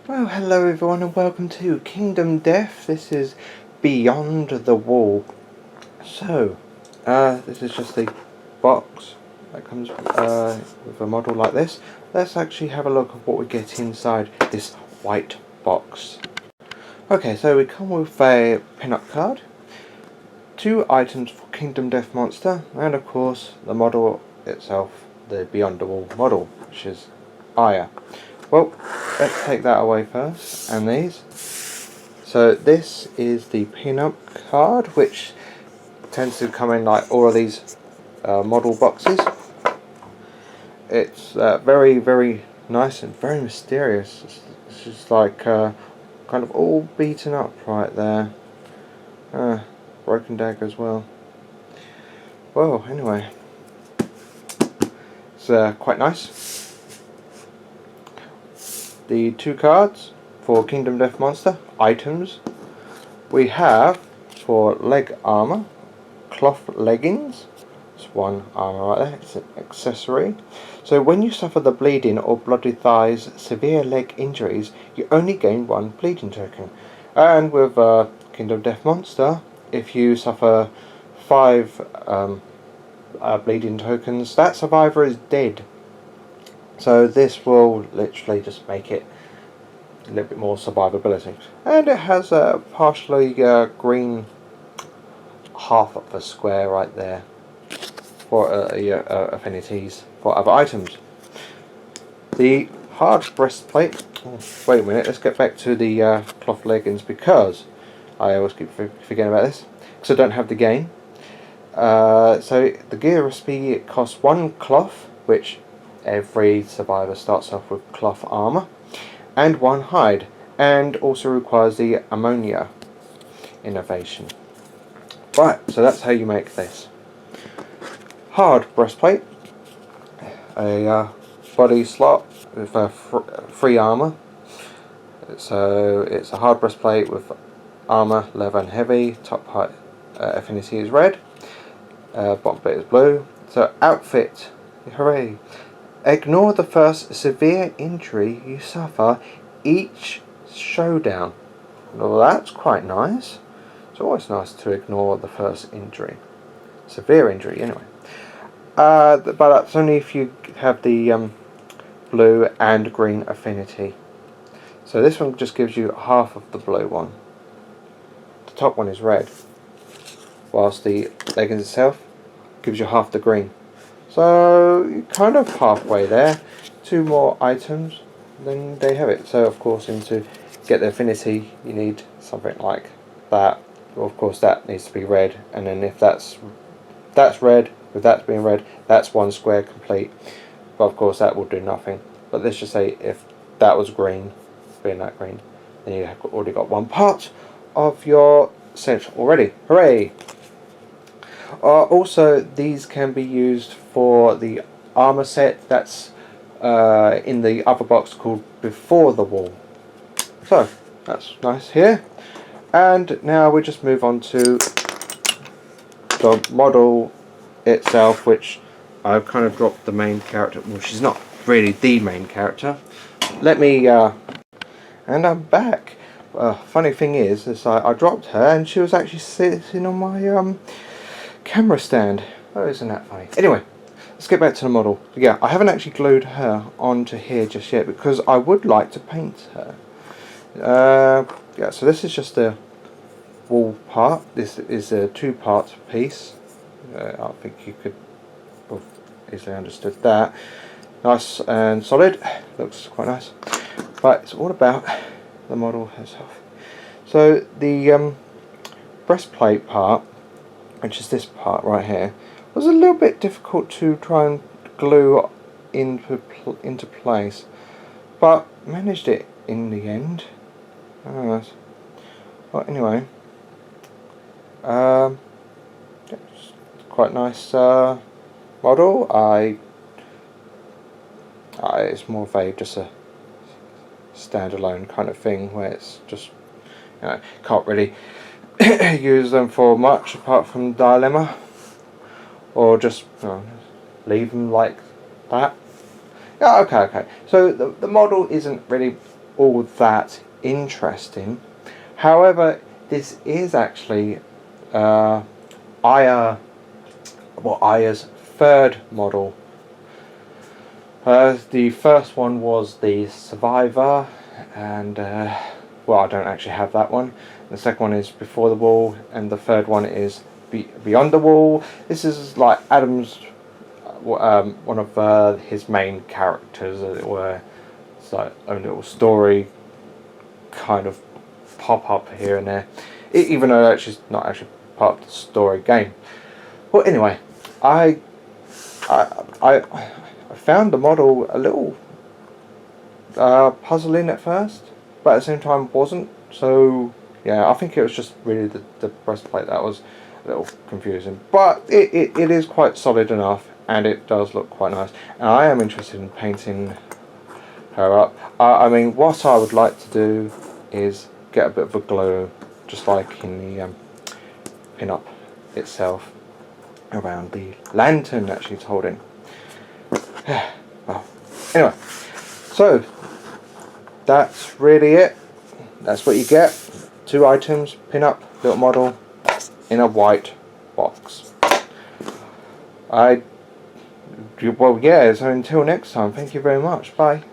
Well, hello everyone and welcome to Kingdom Death. This is Beyond the Wall. So, this is just a box that comes with a model like this. Let's actually have a look at what we get inside this white box. Okay, so we come with a pin-up card, 2 items for Kingdom Death Monster, and of course the model itself, the Beyond the Wall model, which is Aya. Well, let's take that away first, and these. So this is the pin-up card, which tends to come in like all of these model boxes. It's very, very nice and very mysterious. It's just like kind of all beaten up right there. Broken dagger as well. Well, anyway, it's quite nice. The 2 cards for Kingdom Death Monster items we have for leg armor, cloth leggings. It's 1 armor right there. It's an accessory. So when you suffer the bleeding or bloody thighs, severe leg injuries, you only gain 1 bleeding token. And with Kingdom Death Monster, if you suffer 5 bleeding tokens, that survivor is dead. So this will literally just make it a little bit more survivability. And it has a partially green half of a square right there for affinities for other items. The hard breastplate. Wait a minute, let's get back to the cloth leggings, because I always keep forgetting about this, because I don't have the gain. So the gear recipe costs 1 cloth, which every survivor starts off with cloth armor, and 1 hide, and also requires the ammonia innovation. Right, so that's how you make this. Hard breastplate, a body slot with 3 armor. So it's a hard breastplate with armor, leather and heavy. Top part affinity is red, bottom bit is blue. So outfit, hooray! Ignore the first severe injury you suffer each showdown. Well, that's quite nice. It's always nice to ignore the first injury. Severe injury, anyway. But that's only if you have the blue and green affinity. So this one just gives you half of the blue one. The top one is red, whilst the leggings itself gives you half the green. So you're kind of halfway there. 2 more items, then they have it. So of course, to get the affinity, you need something like that. Well, of course, that needs to be red, and then if that's red, with that being red, that's 1 square complete. But of course, that will do nothing. But let's just say if that was green, being that green, then you have already got 1 part of your set already. Hooray! Also, these can be used for the armor set that's in the other box called Before the Wall. So that's nice here. And now we just move on to the model itself, which I've kind of dropped the main character. Well, she's not really the main character. Let me and I'm back. Funny thing is I dropped her and she was actually sitting on my camera stand. Oh, isn't that funny? Anyway, let's get back to the model. Yeah, I haven't actually glued her onto here just yet because I would like to paint her. Yeah, so this is just a wall part. This is a 2-part piece. I think you could have easily understood that. Nice and solid. Looks quite nice. But it's all about the model herself. So the breastplate part, which is this part right here, was a little bit difficult to try and glue into place, but managed it in the end. Well, anyway, it's quite nice model. It's more of just a standalone kind of thing where it's just, can't really use them for much apart from dilemma, or just leave them like that. Yeah, okay. So the model isn't really all that interesting. However, this is actually Aya's third model. The first one was the Survivor, and well, I don't actually have that one. The second one is Before the Wall, and the third one is Beyond the Wall. This is like Adam's one of his main characters, as it were. It's like a little story kind of pop up here and there, even though it's just not actually part of the story game. Well, anyway, I found the model a little puzzling at first, but at the same time wasn't. So yeah, I think it was just really the breastplate that was a little confusing. But it is quite solid enough, and it does look quite nice. And I am interested in painting her up. I mean, what I would like to do is get a bit of a glow, just like in the pin-up itself, around the lantern that she's holding. Well, anyway, so that's really it. That's what you get. 2 items, pin-up, little model, in a white box. Well, yeah, so until next time, thank you very much. Bye.